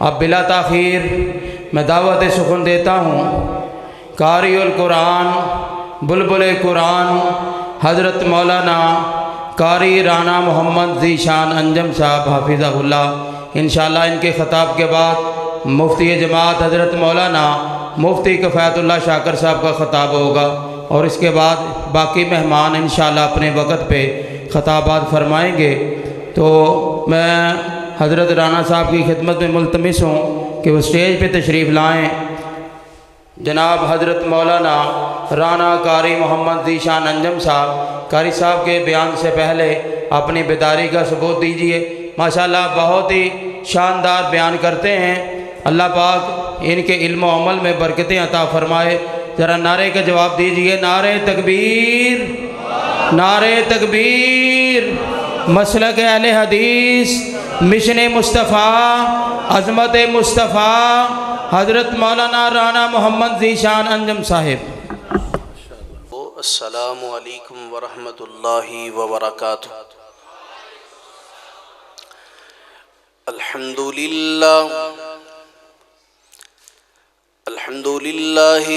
اب بلا تاخیر میں دعوت سخن دیتا ہوں قاری القرآن بلبل قرآن حضرت مولانا قاری رانا محمد ذیشان انجم صاحب حفظہ اللہ۔ انشاءاللہ ان کے خطاب کے بعد مفتی جماعت حضرت مولانا مفتی کفایت اللہ شاکر صاحب کا خطاب ہوگا، اور اس کے بعد باقی مہمان انشاءاللہ اپنے وقت پہ خطابات فرمائیں گے۔ تو میں حضرت رانا صاحب کی خدمت میں ملتمس ہوں کہ وہ اسٹیج پہ تشریف لائیں۔ جناب حضرت مولانا رانا قاری محمد ذیشان انجم صاحب، قاری صاحب کے بیان سے پہلے اپنی بیداری کا ثبوت دیجئے۔ ماشاءاللہ بہت ہی شاندار بیان کرتے ہیں، اللہ پاک ان کے علم و عمل میں برکتیں عطا فرمائے۔ ذرا نعرے کا جواب دیجئے، نعرہ تکبیر، نعرہ تکبیر، مسلک اہل حدیث، مشن مصطفیٰ، عظمت مصطفیٰ، حضرت مولانا رانا محمد ذیشان انجم صاحب۔ السلام علیکم ورحمۃ اللہ وبرکاتہ۔ الحمد للہ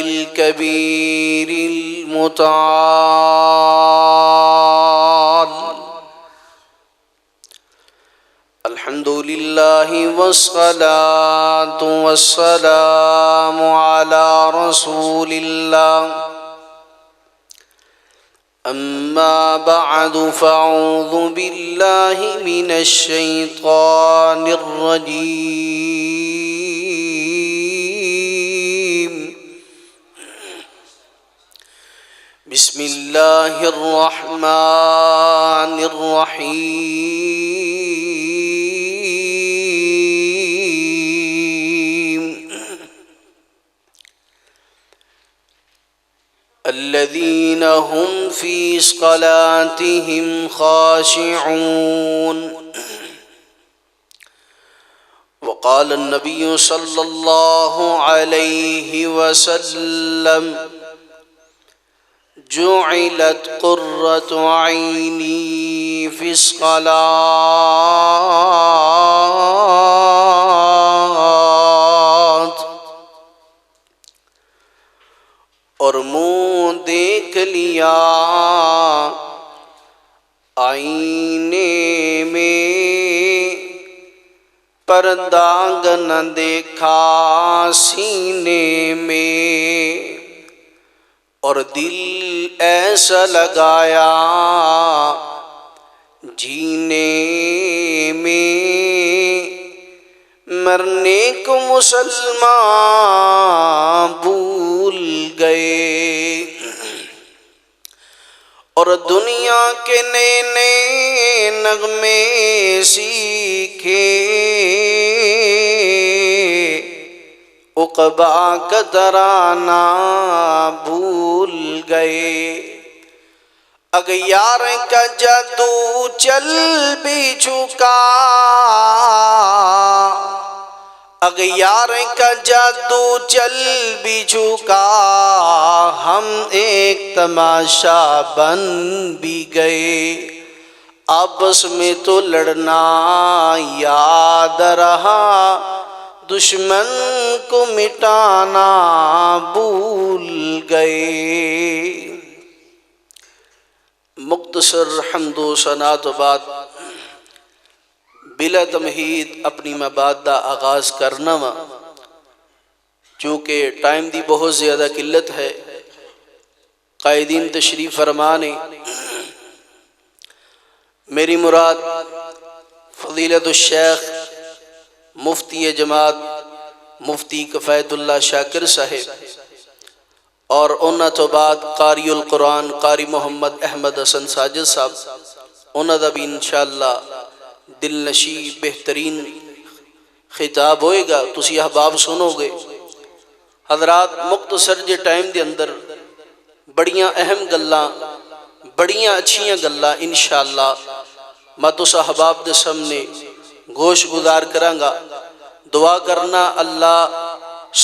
الکبیر المتعال، الحمد للہ والصلاة والسلام علی رسول اللہ، اما بعد فاعوذ باللہ من الشیطان الرجیم، بسم اللہ الرحمن الرحیم، الذین هم فی صلاتهم خاشعون، وقال النبی صلی اللہ علیہ وسلم جعلت قرۃ عینی فی الصلاۃ، اور منہ دیکھ لیا آئینے میں، پرداغ نہ دیکھا سینے میں، اور دل ایسا لگایا جینے میں، مرنے کو مسلمان بھول گئے، اور دنیا کے نئے نئے نغمے سیکھے، عقبہ کا ترانہ بھول گئے، اغیار کا جادو چل بھی چکا، اغیار کا جادو چل بھی چکا، ہم ایک تماشا بن بھی گئے، آپس میں تو لڑنا یاد رہا، دشمن کو مٹانا بھول گئے۔ مختصر حمد و ثنا تو بعد بلا تمہید اپنی مباد دا آغاز کرنا وا، چونکہ ٹائم دی بہت زیادہ قلت ہے، قائدین تشریف فرمانے، میری مراد فضیلت الشیخ مفتی جماعت مفتی کفایت اللہ شاکر صاحب، اور انہاں تو بعد قاری القرآن قاری محمد احمد حسن ساجد صاحب، انہاں دا بھی انشاءاللہ دل نشی بہترین خطاب ہوئے گا، تسی احباب سنو گے۔ حضرات مختصر جے ٹائم دے اندر بڑیاں اہم گلاں، بڑیاں اچھیاں گلاں انشاءاللہ میں تس احباب دے سامنے گوش گزار کراں گا۔ دعا کرنا اللہ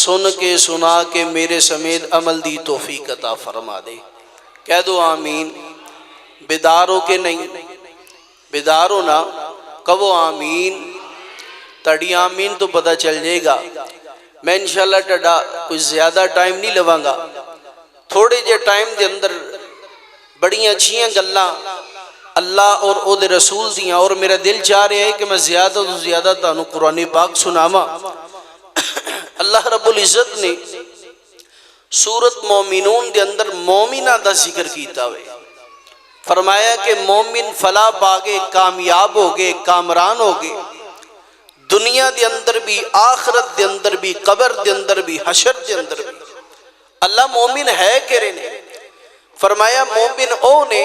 سن کے سنا کے میرے سمیت عمل دی توفیق عطا فرما دے، کہہ دو آمین۔ بیدار ہو کے نہیں، بیدار ہو نا، کہو آمین، تاڑی آمین تو پتہ چل جائے گا. میں انشاءاللہ ٹڈا کوئی زیادہ ٹائم نہیں لواں گا. تھوڑے جے ٹائم دے اندر بڑیاں اچھیاں گلاں اللہ اور او دے رسول دیاں، اور میرا دل چاہ رہا ہے کہ میں زیادہ تو زیادہ تانوں قرآن پاک سناواں. اللہ رب العزت نے سورت مومنون دے اندر مومنہ دا ذکر کیتا ہوئے. فرمایا کہ مومن فلاح پاگے، کامیاب ہوگے، کامران ہوگے، دنیا دے اندر بھی، آخرت دے اندر بھی، قبر دے اندر بھی، حشر دے اندر بھی. اللہ مومن ہے کرے نے. فرمایا مومن او نے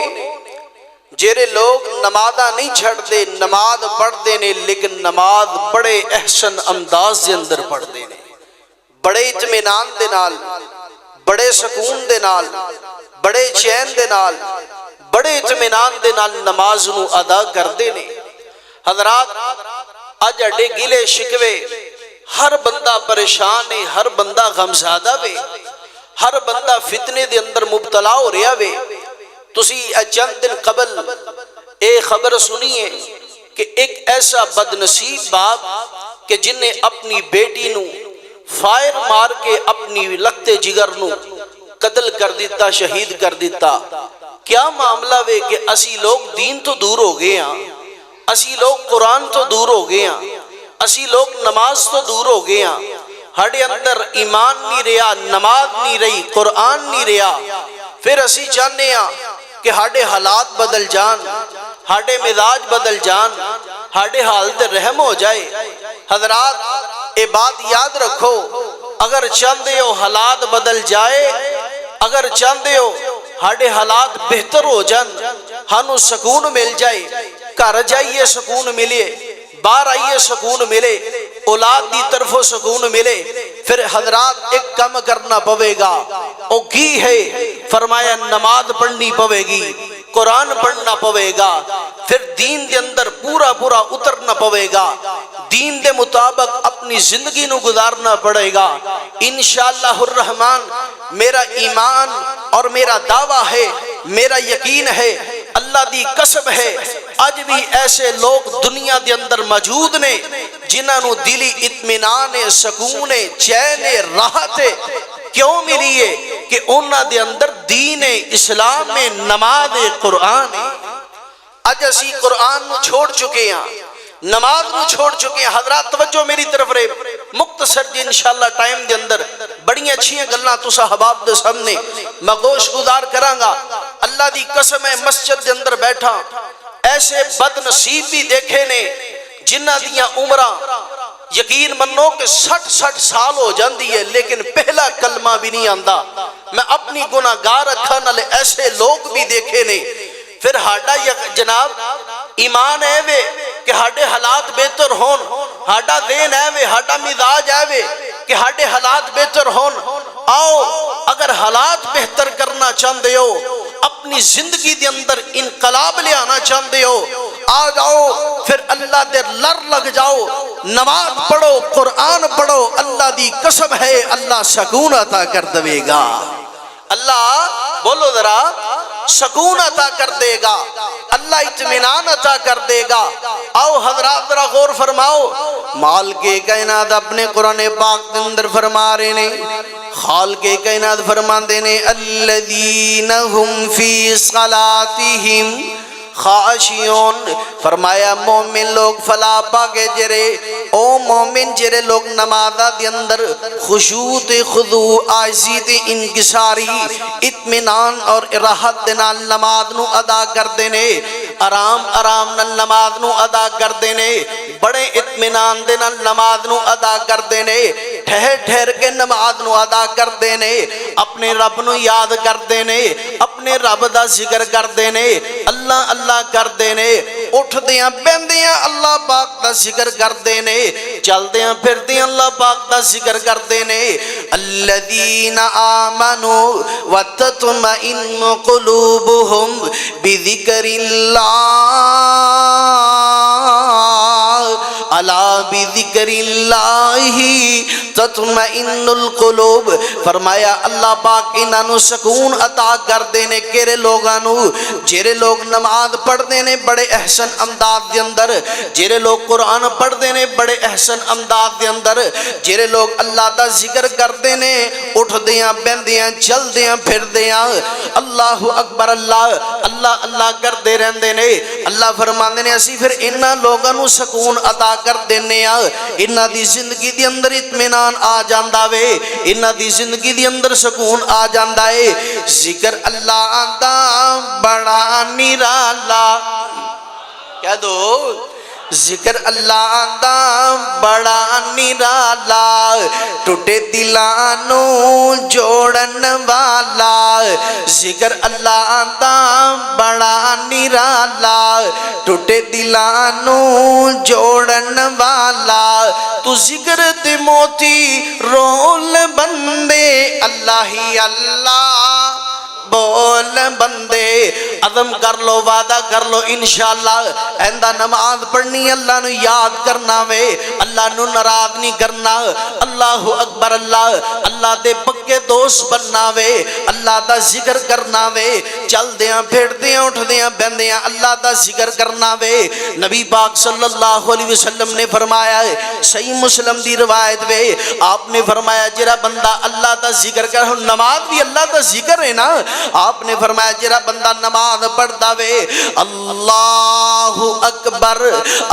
جیرے لوگ نمازاں نہیں چھڑ دے، نماز پڑھ دے نے، لیکن نماز بڑے احسن انداز دے اندر پڑھ دے نے، بڑے اطمینان دے نال، بڑے سکون دے نال، بڑے چین دے نال، بڑے اطمینان دے نال نماز نو ادا کر دے نے. حضرات اج اڈے گلے شکوے، ہر بندہ پریشان ہے، ہر بندہ غمزادہ وے، ہر بندہ فتنے دے اندر مبتلا ہو رہا وے. تسی چند دن قبل ایک خبر سنیے کہ ایک ایسا بدنصیب باپ کہ جن نے اپنی بیٹی نو فائر مار کے اپنی لگتے جگر نو قتل کر دیتا، شہید کر دیتا. کیا معاملہ وے کہ اسی لوگ دین تو دور ہو گئے ہیں، اسی لوگ قرآن تو دور ہو گئے ہیں، اسی لوگ نماز تو دور ہو گئے ہیں، ہڑے اندر ایمان نہیں رہا، نماز نہیں رہی، قرآن نہیں رہا. پھر اسی چاہنے ہیں کہ ہاڑے حالات بدل جان، ہاڑے مزاج بدل جان، ہاڑے حالت رحم ہو جائے. حضرات اے بات یاد رکھو، اگر چاہتے ہو حالات بدل جائے، اگر چاہتے ہو ہاڑے حالات بہتر ہو جان، ہانو سکون مل جائے، گھر جائیے سکون ملے، باہر آئیے سکون ملے، اولاد دی طرفوں سکون ملے، پھر حضرات ایک کم کرنا پوے گا. او کی ہے؟ فرمایا نماز پڑھنی پوے گی، قرآن پڑھنا پوے گا، پھر دین دے اندر پورا پورا اترنا پوے گا، دین دے مطابق اپنی زندگی نو گزارنا پڑے گا. انشاءاللہ الرحمن میرا ایمان اور میرا دعویٰ ہے، میرا یقین ہے، اللہ دی قسم ہے، آج بھی ایسے لوگ دنیا دے اندر موجود نے جنہاں نو دلی اطمینان، سکون، چین، راحت کیوں ملی ہے کہ انہاں دے اندر دین اسلام میں نماز قرآن ہے. آج اسی قرآن نو چھوڑ چکے ہیں، نماز نو چھوڑ چکے ہیں. حضرات توجہ میری طرف رہے، مختصر جی انشاءاللہ ٹائم دے اندر بڑی اچھیاں گلاں تو صحباب دے سامنے میں گوش گزار کراں گا. اللہ دی قسم ہے مسجد دے اندر بیٹھا ایسے بد نصیب بھی دیکھے نے جنہ دیاں عمرہ یقین منو کہ 60 سال ہو جاندی ہے لیکن پہلا کلمہ بھی نہیں آندا. میں اپنی گناہگار اکھاں نال ایسے لوگ بھی دیکھے نے. پھر ہاڈا جناب ایمان ہے وے کہ ہاڈے حالات بہتر ہون، ہاڈا دین ہے وے، ہاڈا مزاج ہے وے کہ ہاڈے حالات بہتر ہون. آؤ اگر حالات بہتر کرنا چاہتے ہو، اپنی زندگی دے اندر انقلاب لے آنا چاہتے ہو، آ جاؤ پھر اللہ دے لر لگ جاؤ، نماز پڑھو، قرآن پڑھو. اللہ دی قسم ہے اللہ سکون عطا کر دے گا. اللہ بولو ذرا، سکون عطا کر دے گا، اللہ اطمینان عطا کر دے گا. آؤ حضرات ذرا غور فرماؤ، مال کے کائنات اپنے قرآن پاک اندر فرما رہے نے، خال کے کائنات فرما دینے الذین ہم فی صلاتہم خاشعون. فرمایا مومن لوگ فلا پاکے جرے، او مومن جرے لوگ نمازہ دے اندر خشوع خضوع عاجزی انکساری اطمینان اور راحت دے نال نماز نو ادا کر دینے، آرام آرام نال نماز نو ادا کر دینے، بڑے اطمینان دے نال نماز نو ادا کر دینے، ٹھہر ٹھہر کے نماز نو ادا کر دینے، اپنے رب نو یاد کر دینے، اپنے رب دا ذکر کر دینے، اللہ اللہ کر دینے، اٹھ دیاں بیندیاں اللہ پاک دا ذکر کر دینے، چل دیاں پھر دیاں اللہ پاک دا ذکر کر دینے. الذین آمنوا وتطمئن قلوبہم بذکر اللہ الا بذکر اللہ تطمئن القلوب۔ فرمایا اللہ پاک انہاں نو سکون عطا کر دینے کیڑے لوگاں نو جڑے لوگ نماز پڑھدے نے بڑے احسن انداز دے اندر، جڑے لوگ قرآن پڑھدے نے بڑے احسن انداز دے اندر، جڑے لوگ اللہ دا ذکر کردے نے اٹھدیاں بیندیاں چلدیاں پھردیاں اللہ اکبر اللہ اللہ اللہ کردے رہندے نے۔ اللہ فرماندے نے اسی پھر انہاں لوگاں نو سکون عطا کر دینے آ، انہاں دی زندگی دی اندر اطمینان آ جاندا وے، انہاں دی زندگی دی اندر سکون آ جاندا ہے۔ ذکر اللہ دا بڑا نرالا، کہہ دو ذکر اللہ دا بڑا نرالا، ٹوٹے دلاں نو جوڑن والا۔ ذکر اللہ دا بڑا نرالا، ٹوٹے دلاں نو جوڑن والا۔ تو ذکر تے موتی رول بندے، اللہ ہی اللہ بول بندے۔ عزم کر لو، وعدہ کر لو انشاءاللہ ایندہ نماز پڑھنی اللہ نو یاد کرنا وے، اللہ نو ناراض نہیں کرنا۔ اللہ اکبر اللہ اللہ دے پکے دوست بننا وے، اللہ دا ذکر کرنا وے، چل دیاں پھر دیاں اٹھ دیاں بندیاں اللہ دا ذکر کرنا وے۔ نبی پاک صلی اللہ علیہ وسلم نے فرمایا ہے، صحیح مسلم دی روایت وے، آپ نے فرمایا جرا بندہ اللہ دا ذکر کر، نماز بھی اللہ دا ذکر ہے نا، آپ نے فرمایا جرا بندہ نماز پڑھدا وے اللہ اکبر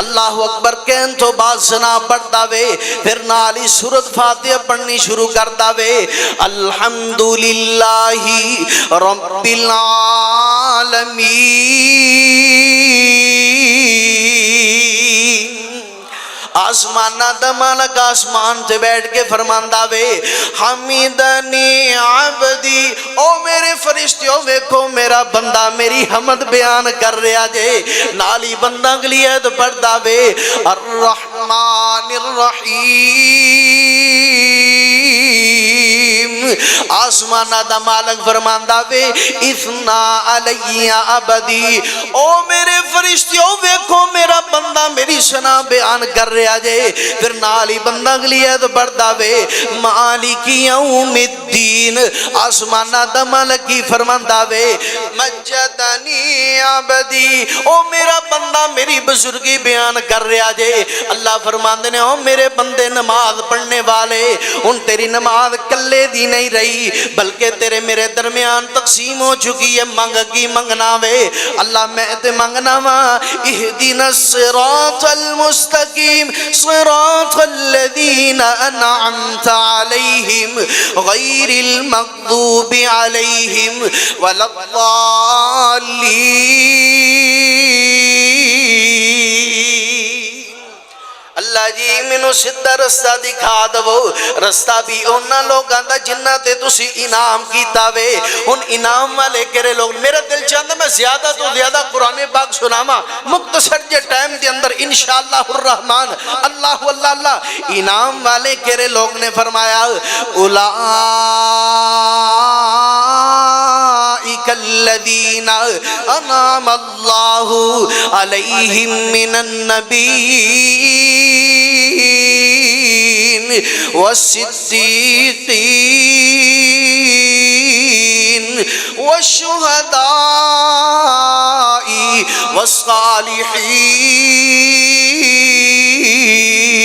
اللہ اکبر کہن تو بعد سنا پڑھدا وے، پھر نالی سورۃ فاتحہ پڑھنی شروع کردا وے، الحمدللہ رب العالمین آسمانہ دا مالک آسمان تے بیٹھ کے فرماندہ وے، حمیدنی عبدی، او میرے فرشتیوں ویکھو میرا بندہ میری حمد بیان کر رہا جے، نالی بندہ گلیت پڑھدا وے، الرحمن الرحیم آسمانہ دا مالک فرماندہ وے، اثنا علیہ عبدی، او میرے فرشتیوں ویکھو میرا بندہ میری ثنا بیان کر رہا جے، پھر نالی بندہ گلیت پڑھدا وے، مالک یوم الدین آسمانہ دا مالکی فرماندہ وے، مجدنی عبدی، او میرا بندہ میری بزرگی بیان کر رہا جے، اللہ فرماندے نے او میرے بندے نماز پڑھنے والے، ان تیری نماز کلے دی نہیں رہی بلکہ تیرے میرے درمیان تقسیم ہو چکی ہے، منگ کی منگنا وے، اللہ میں تے منگنا وا، اہدنا الصراط المستقیم صراط الذین انعمت علیہم غیر المغضوب علیہم ولا الضالین۔ اللہ جی منو سدھا رستہ دکھا دو، رستہ بھی انہاں لوگاں دا جنہ تے تسی انعام کیتا وے، ان انعام والے کرے لوگ۔ میرا دل چاہتا میں زیادہ تو زیادہ قرآن پاک سناما مختصر جے ٹائم دے اندر انشاءاللہ الرحمن اللہ اللہ اللہ۔ انعام والے کرے لوگ نے فرمایا، اولئک الذین انعم اللہ علیہم من النبیین والصدیقین والشہداء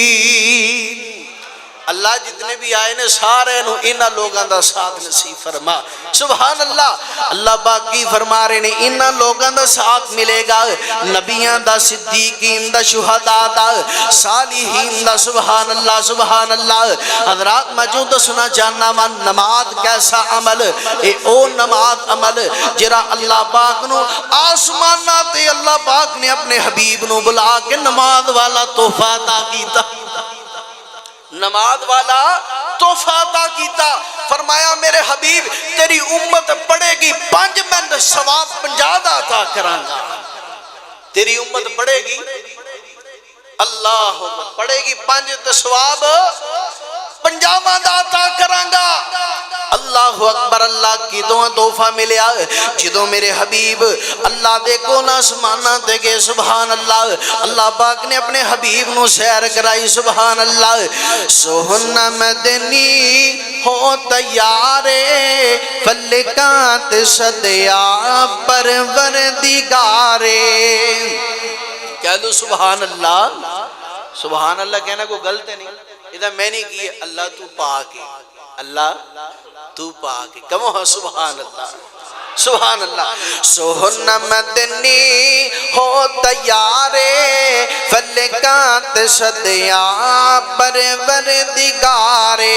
والصالحین۔ اللہ جتنے بھی آئے نے سارے نو انہاں لوگاں دا ساتھ نصیب فرما، سبحان اللہ۔ اللہ باقی فرما رہے نے انہاں لوگاں دا ساتھ ملے گا، نبیان دا، صدیقین دا، شہداء دا، صالحین دا، سبحان اللہ سبحان اللہ۔ حضرات موجود سنا جاننا من نماز کیسا عمل اے او نماز عمل جرا اللہ پاک نو آسمانہ تے اللہ پاک نے اپنے حبیب نو بلا کے نماز والا تحفہ عطا کیتا، نماز والا تحفہ عطا کیتا، فرمایا میرے حبیب تیری امت پڑھے گی 5 منٹ ثواب 50 دا عطا کرانگا، تیری امت پڑھے گی اللہ پڑھے گی 5 تے ثواب 50 دا عطا کرانگا۔ اللہ اللہ اکبر اللہ کی دعا تحفہ ملیا جدوں میرے حبیب اللہ دے کول آسماناں تے گئے سبحان اللہ اللہ پاک نے اپنے حبیب نو سیر کرائی سبحان اللہ سوہن مدنی ہو تیارے فلکات صدیا پروردگارے کہہ دو سبحان اللہ سبحان اللہ کہنا کوئی غلط ہے نہیں ادھر میں نہیں کی اللہ تو پاک ہے اللہ تو پاک ہے کمو ہاں سبحان اللہ سبحان اللہ سوہن مدنی ہو تیارے فلکات صدیا پروردگارے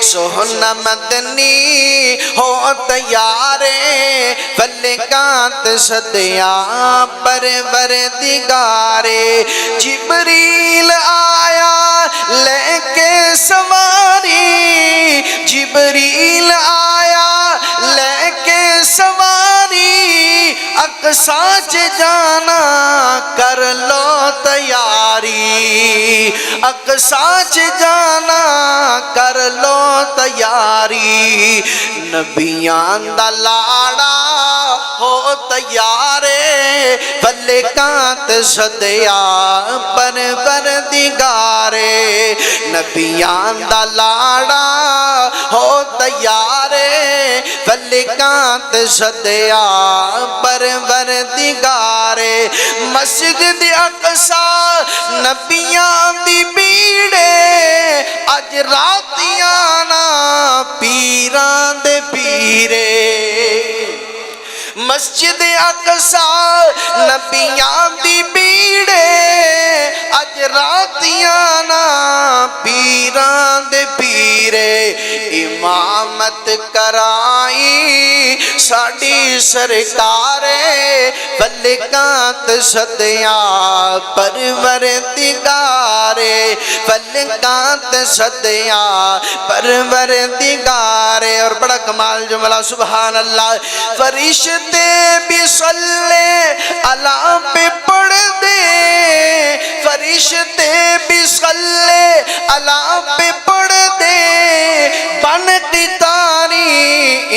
سوہن مدنی ہو تیارے فلکات صدیا پروردگارے جبریل آیا لے کے سواری جبریل آیا لے کے سواری اقصیٰ جانا کر لو تیاری اقصیٰ جانا کر لو تیاری نبیان دا لاڑا ہو تیارے فلکات صدیا پروردگارے نبیان دا لاڑا ہو تیارے فلکات صدیا پروردگارے مسجد اقصیٰ نبیان دی بیڑے اج راتیاں نا پیران دے پیرے مسجد اقصیٰ نبیان دی بیڑے اج راتیاں نا پیران دے پیرے امامت کرائی ساڑی سرکارے فلکات صدیا پروردگارے فلکات صدیا پروردگارے اور بڑا کمال جملہ سبحان اللہ فرشتے بھی صلی اللہ پہ پڑھ دے فرشتے بھی صلی اللہ پہ پڑھ دے بن قطاری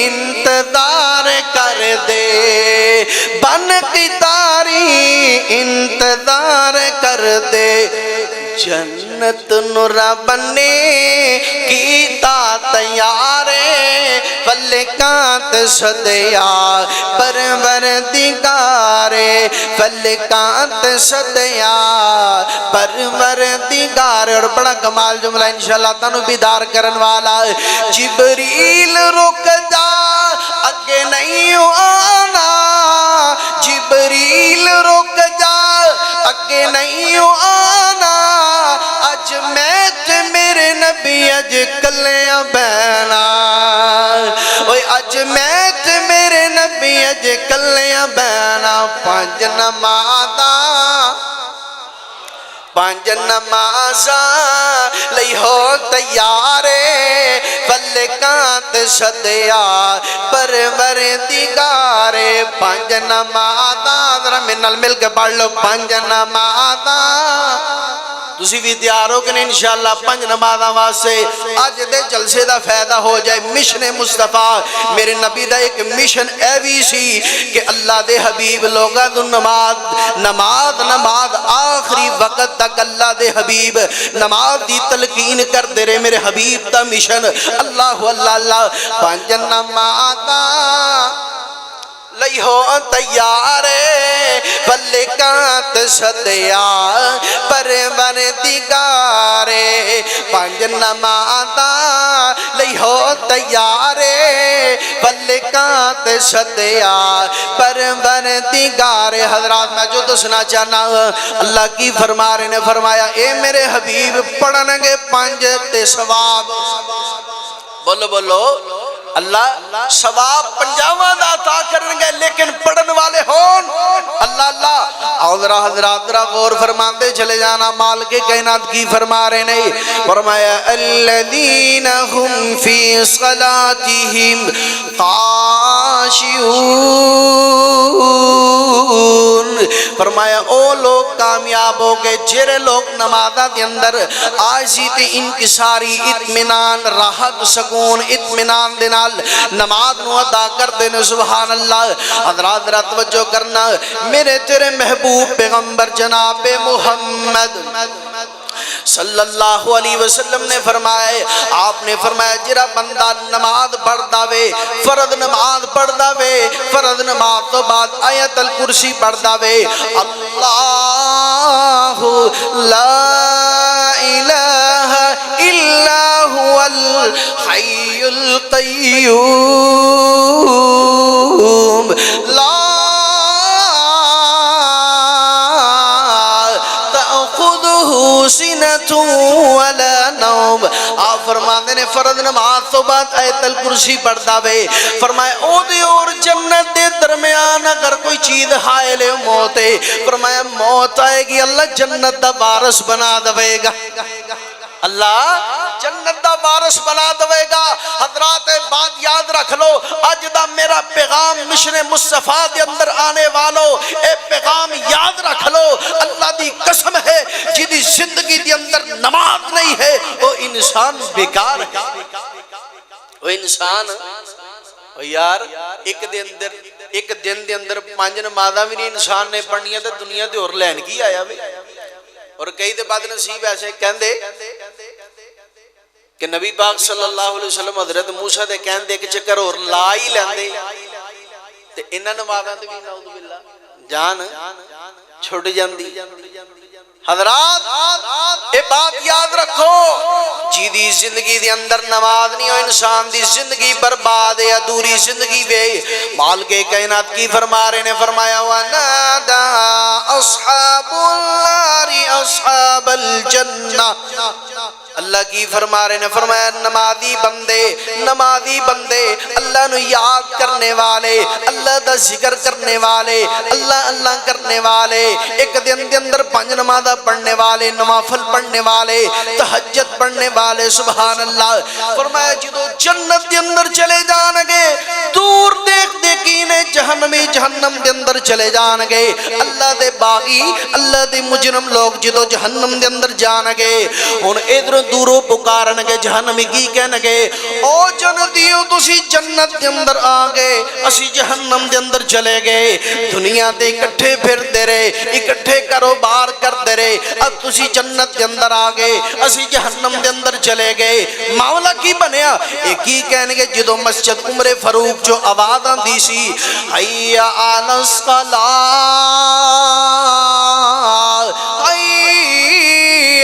انتظار کر دے بن قطاری انتظار کر دے جنت نورا بنے کیتا تیارے فلکات صدیا پروردگارے فلکات صدیا پروردگارے اور بڑا کمال جملہ انشاءاللہ تانو بیدار کرن والا جبریل رک جا اگے نہیں آنا جبریل رک جا اگے نہیں آنا اج میں تے میرے نبی اج کلیاں بہنا اوے اج میں تے میرے نبی اج کلیاں بہنا پانچ نمازاں لئی ہو تیارے فلکات صدیا پروردگارے پانچ نمازاں ذرا منال مل کے پڑھ لو پانچ نمازاں تسی بھی تیار ہو کہ نہیں انشاءاللہ پنج نمازاں واسطے آج دے جلسے دا فائدہ ہو جائے مشن مصطفیٰ میرے نبی دا ایک مشن ایوی سی کہ اللہ دے حبیب لوگا دو نماز آخری وقت تک اللہ دے حبیب نماز دی تلقین کر دے رہے میرے حبیب دا مشن اللہ اللہ اللہ پنج نمازاں لئی ہو تیارے فلکات صدیا پروردگارے پانچ نمازاں لئی ہو تیارے فلکات صدیا پروردگارے حضرات میں جو دسنا چاہنا اللہ کی فرما رہے نے فرمایا اے میرے حبیب پڑھنگے پانچ تے ثواب بولو بولو اللہ ثواب پنجاواں دا عطا کرنگے لیکن پڑھن والے ہون اللہ اللہ حضرات ذرا غور فرماندے چلے جانا مال کے کائنات کی فرما رہے نہیں فرمایا الذین ہم فی صلاتہم خاشعون فرمایا او لوگ کامیاب ہو گئے جرے لوگ نمازہ دے اندر آجزی تے انکساری اطمینان راحت سکون اطمینان دینا نال نماز نو ادا کردے نے سبحان اللہ حضرات ذرا توجہ کرنا میرے تیرے محبوب پیغمبر جناب محمد صلی اللہ علیہ وسلم نے فرمایا آپ نے فرمایا جڑا بندہ نماز پڑھدا وے فرض نماز پڑھدا وے فرض نماز تو بعد آیت الکرسی پڑھدا وے اللہ لا الہ الا هو الحی القیوم لا سینۃ ولا نوم آپ فرماندے نے فرض نماز تو بعد آیت الکرسی پڑھدا وے فرمایا او دے اور جنت دے درمیان اگر کوئی چیز حائل موت ہے فرمایا موت آئے گی اللہ جنت دا وارث بنا دے گا اللہ جنت دا وارث بنا دے گا حضرات بات یاد رکھ لو اج دا میرا پیغام مشن مصطفیٰ دے اندر آنے والو اے پیغام یاد رکھ لو اللہ دی قسم ہے جدی زندگی دے اندر نماز نہیں ہے وہ انسان بیکار ہے وہ انسان یار ایک دن دے اندر 5 نمازاں بھی نہیں انسان نے پڑھنیاں تے دنیا تے اور لین کی آیا وے اور کئی دے بعد نصیب ایسے کہندے کہ نبی پاک صلی اللہ علیہ وسلم حضرت موسیٰ دے کہندے ایک چکر اور لا ہی لیندے تے انہاں نمازاں تے بھی نعوذ باللہ جان چھوٹ جاندی حضرات اے بات یاد رکھو جیدی زندگی دے اندر نماز نہیں ہو انسان دی زندگی برباد ہے ادھوری زندگی وے مالک کائنات کی فرما رہے نے فرمایا وَنَادَا أَصْحَابُ النَّارِ أَصْحَابَ الْجَنَّةِ اللہ کی فرما رہے نے فرمایا نمازی بندے اللہ نو یاد کرنے والے اللہ دا ذکر کرنے والے اللہ کرنے والے ایک دن دے اندر 5 نمازاں پڑھنے والے نوافل پڑھنے والے تہجد پڑھنے والے سبحان اللہ فرمایا جدو جنت دے اندر چلے جان گے دور دیکھ دیکھینے جہنم دے اندر چلے جان گے اللہ دے باغی اللہ دے مجرم لوگ جدو جہنم دے اندر جان گے ہن ادھر دوروں پکارن گے جہنمی کی کہنے گے او جنتیو تسی جنت دے اندر آگے اسی جہنم دے اندر چلے گئے دنیا دے اکٹھے پھر دے رہے اکٹھے کاروبار کر دے رہے اب تسی جنت دے اندر آگے اسی جہنم دے اندر چلے گئے معاملہ کی بنیا ایک ہی کہنے گے جدو مسجد عمر فاروق جو آواز آندی سی حی علی الصلاۃ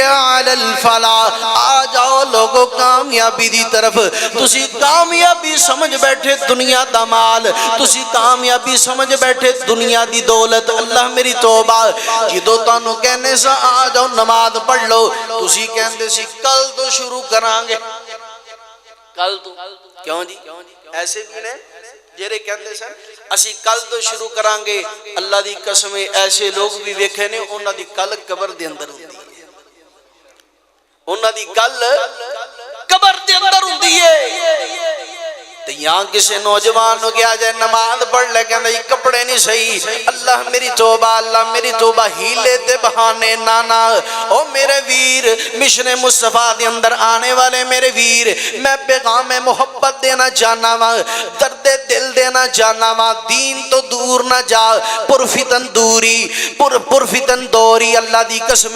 علی الفلاح آ جاؤ لوگوں کامیابی دی طرف تسی کامیابی سمجھ بیٹھے دنیا دا مال تسی کامیابی سمجھ بیٹھے دنیا دی دولت اللہ میری توبہ جدو تانوں کہنے سا آ جاؤ نماز پڑھ لو تسی کہندے سی کل تو شروع کرانگے کل تو کیوں جی ایسے بھی نے جیرے کہندے سن اسی کل تو شروع کرانگے اللہ دی قسم ایسے لوگ بھی ویکھے نے انہاں دی کل قبر دے اندر ہوندی ہے انہاں دی کل قبر دے اندر ہوندی ہے تے یہاں کسی نوجوان نو کیا جائے نماز پڑھ لے کہندا یہ کپڑے نہیں صحیح اللہ میری توبہ ہیلے تے بہانے نانا او میرے ویر مشن مصطفیٰ دے اندر آنے والے میرے ویر میں پیغام محبت دینا چاہنا وا درد دل دینا چاہنا وا دین تو دور نہ جا پرفتن دوری اللہ دی قسم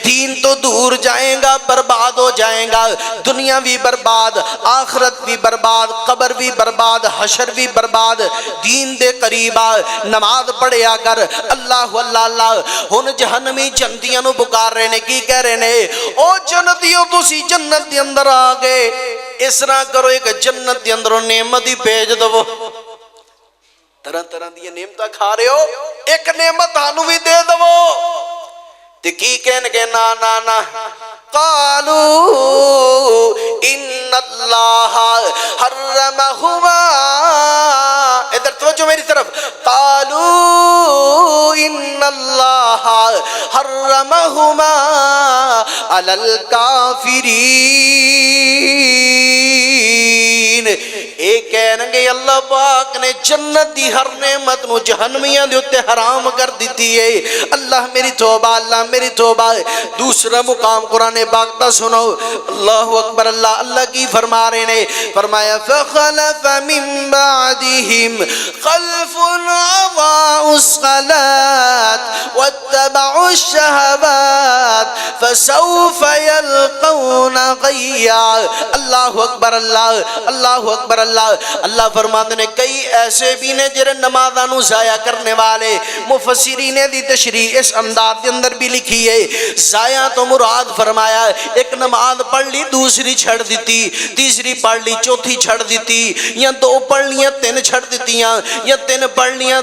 دین تو دور جائیں گا برباد ہو جائیں گا دنیا بھی برباد آخرت بھی برباد قبر بھی برباد حشر بھی برباد دین دے قریبا نماز پڑھیا کر اللہ اللہ ہن جہنمی جنتیاں نو پکار رہے نے کی کہہ رہے نے او جنتیوں تسی جنت دے اندر آ گئے اس طرح کرو ایک جنت دے اندر نعمت ہی بھیج دو طرح دی نعمت کھا رہے ہو ایک نعمت ہانو بھی دے دو تے کی کہنے گے نا قالوا ان اللہ حرمہما ادھر توجہ میری طرف قالوا ان اللہ حرمہما علی الکافرین ایک کہنے گے اللہ پاک نے جنت دی ہر نعمت نو جہنمیاں دے اتے حرام کر دیتی ہے اللہ اللہ میری توبہ، اللہ میری توبہ۔ دوسرا مقام قرآن پاک کا سنو، اللہ اکبر، اللہ کی فرما رہے نے، فرمایا فخلف من بعدهم خلف اضاعوا الصلاة واتبعوا الشهوات فسوف يلقون غيا۔ اللہ اکبر، اللہ اکبر، اللہ فرماتے نے کئی ایسے بھی نے جنہیں نمازانو ضائع کرنے والے۔ مفسرین دی تشریح اس انداز کے اندر بھی لکھی ہے، ضائع تو مراد فرمایا ایک نماز پڑھ لی دوسری چھڑ دیتی، تیسری پڑھ لی چوتھی چھڑ دیتی، یا دو پڑھ لیاں تین چھڑ دیتیاں، یا تین پڑھ لیاں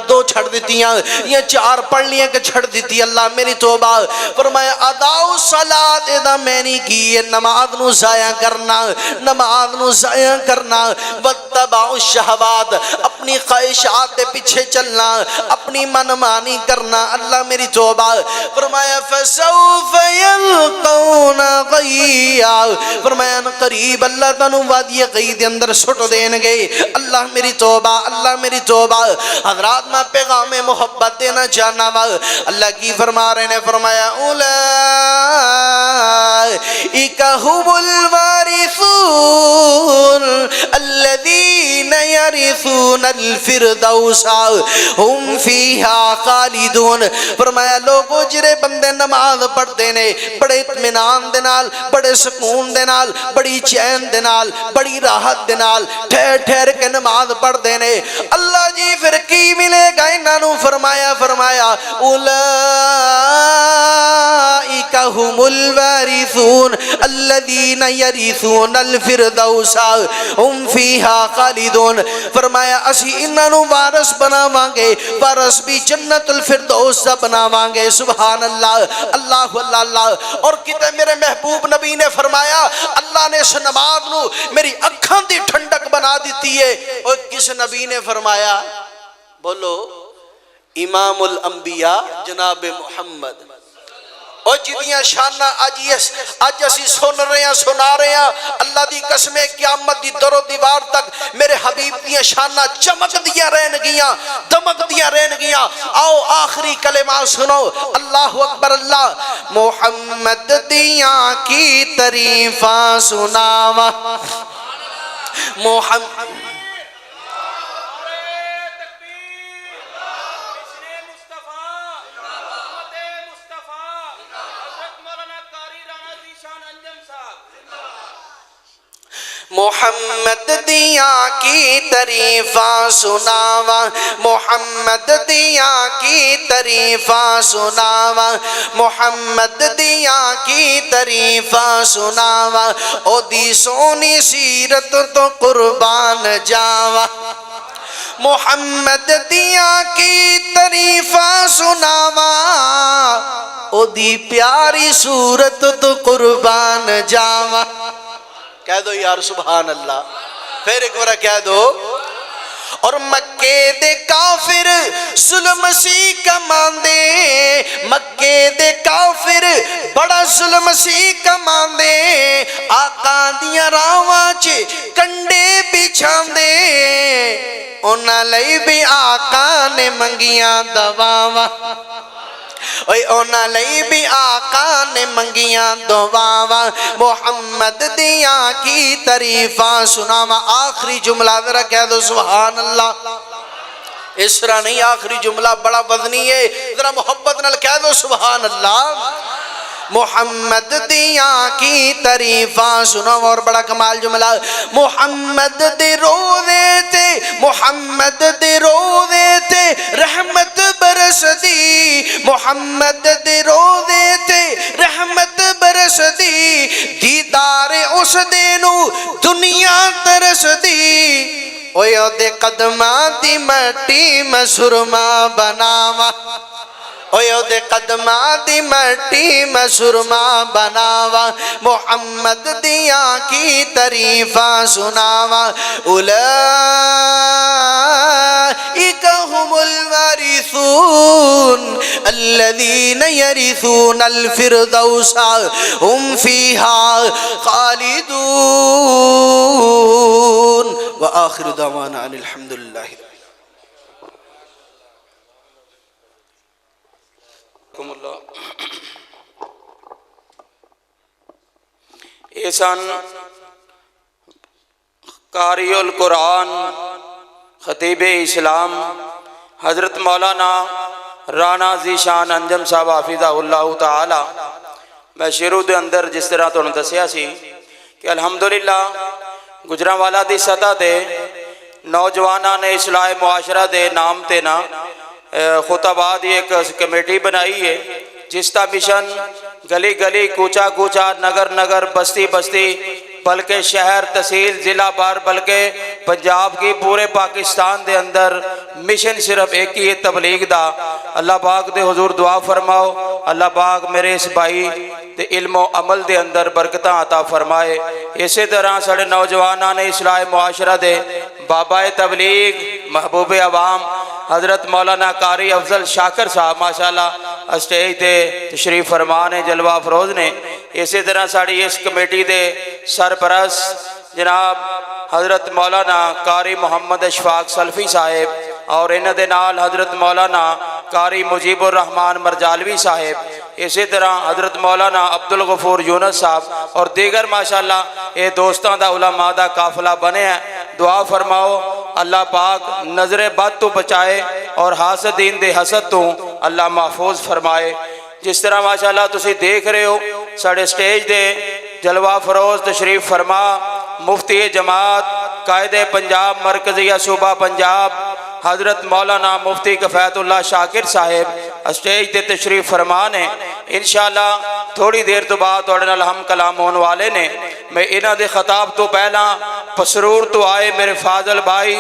دو چھڑ دیتیاں، یا چار پڑھ لیاں کہ چھڑ دیتی۔ اللہ میری توبہ، فرمایا اداؤ صلاۃ ادا میں نہیں کی، یہ نماز نو ضائع کرنا، نماز نو ضائع کرنا، واتبعوا الشہوات، اپنی خواہشات دے پیچھے چلنا، اپنی من مانی کرنا۔ اللہ میری توبہ، فرمایا فسوف یلقون غیا، فرمایا قریب اللہ تنو وادی غی دے اندر سٹ دین گے۔ اللہ میری توبہ، اللہ میری توبہ۔ حضرات میں پیغام محبت دینا چاہنا وا، اللہ کی فرما رہے نے، فرمایا اولئک هم الوارثون الذین یرثون الفردوس ہم فیہا خالدون۔ فرمایا لوگوں جرے بندے نماز پڑھتے نے بڑے اطمینان دے نال، بڑے سکون دے نال، بڑی چین دے نال، بڑی راحت دے نال ٹھہر ٹھہر کے نماز پڑھتے نے، اللہ جی پھر کی ملے گا انہاں نو؟ فرمایا اولئک هم الوارثون الذین یرثون الفردوس ہم فیہا خالدون۔ فرمایا اسی انہاں نو وارث بناواں گے، وارث بھی جنت الفردوس دا بناواں گے۔ سبحان اللہ، اللہ اللہ۔ اور کتے میرے محبوب نبی نے فرمایا اللہ نے اس نماز نو میری اکھاں دی ٹھنڈک بنا دیتی ہے۔ اور کس نبی نے فرمایا؟ بولو، امام الانبیاء جناب محمد۔ اور جدیاں شانہ آج اسی سن رہے ہیں، سنا رہے ہیں، اللہ دی قسم قیامت دی در و دیوار تک میرے حبیب دیاں شانہ چمک دیا رہن گیاں، دمک دیا رہن گیاں۔ آؤ آخری کلمہ سنو، اللہ اکبر، اللہ محمد دیاں کی تعریفاں سناوا، محمد محمد دیاں کی تعریفاں سناوا، محمد دیاں کی تعریفاں سناوا، محمد دیاں کی تعریفاں سناوا، او دی سونی سیرت تو قربان جاوا، محمد دیاں کی تعریفاں سناوا، او دی پیاری صورت تو قربان جاوا۔ کہہ دو یار سبحان اللہ، پھر ایک بار کہہ دو۔ اور مکے دے کافر ظلم سی کمان دے، مکے دے کافر بڑا ظلم سی کمان دے، آقا دیاں راواں چ کنڈے بچھان دے، انہاں لئی بھی آقا نے منگیاں دواواں، اونا لئی بھی آقا نے منگیاں دعاواں، محمد دیاں کی تعریفاں سناواں۔ آخری جملہ ذرا کہہ دو سبحان اللہ، اس طرح نہیں، آخری جملہ بڑا وزنی ہے، ذرا محبت نال کہہ دو سبحان اللہ۔ محمد دیاں کی تعریفاں سنو، اور بڑا کمال جملہ، محمد دے روزے تے، محمد دے روزے تے رحمت برس دی، محمد دے روزے تے رحمت برس دی، دیدار اس دینو دنیا ترس دی، اوہ دے قدماں دی مٹی میں سرما بناوا، اوہ دے قدماں دی مٹی میں سرما بناوا، محمد دیاں کی تعریفاں سناوا، اولئک هم الوارثون الذین یرثون الفردوس ہم فیہا خالدون۔ وآخر دعوانا ان الحمدللہ۔ اللہ احسان قاری القرآن خطیب اسلام حضرت مولانا رانا ذیشان انجم صاحب حافظہ اللہ تعالی. میں شروع دے اندر جس طرح تو دسیا سی کہ الحمدللہ گجرانوالا دی سطح تے نوجوانوں نے اصلاح معاشرہ دے نام تے نا خطبات ایک کمیٹی بنائی ہے جس کا مشن گلی گلی کوچا کوچا نگر نگر بستی بستی بلکہ شہر تحصیل ضلع بار بلکہ پنجاب کی پورے پاکستان دے اندر مشن صرف ایک ہی ہے تبلیغ دا. اللہ پاک دے حضور دعا فرماؤ اللہ پاک میرے اس بھائی دے علم و عمل دے اندر برکتاں عطا فرمائے. اسی طرح سارے نوجوانوں نے اصلاح معاشرہ دے بابا تبلیغ محبوب عوام حضرت مولانا قاری افضل شاکر صاحب ماشاءاللہ اسٹیج تے تشریف فرمان ہے جلوہ افروز نے. اسی طرح ساری اس کمیٹی دے سرپرست جناب حضرت مولانا قاری محمد اشفاق سلفی صاحب اور انہ دے نال حضرت مولانا قاری مجیب الرحمن مرجالوی صاحب. اسی طرح حضرت مولانا عبدالغفور یونس صاحب اور دیگر ماشاءاللہ یہ دوستان دا علماء دا قافلہ بنے ہیں. دعا فرماؤ اللہ پاک نظر بد تو بچائے اور حاسدین دے حسد تو اللہ محفوظ فرمائے. جس طرح ماشاءاللہ تسی دیکھ رہے ہو ساڑھے سٹیج دے جلوہ فروز تشریف فرما مفتی جماعت قائد پنجاب مرکزیہ صوبہ پنجاب حضرت مولانا مفتی کفایت اللہ شاکر صاحب اسٹیج تے تشریف فرمان ہے. انشاءاللہ تھوڑی دیر تو بعد توڑے نال ہم کلام ہونے والے نے. میں انہ دے خطاب تو پہلا پسرور تو آئے میرے فاضل بھائی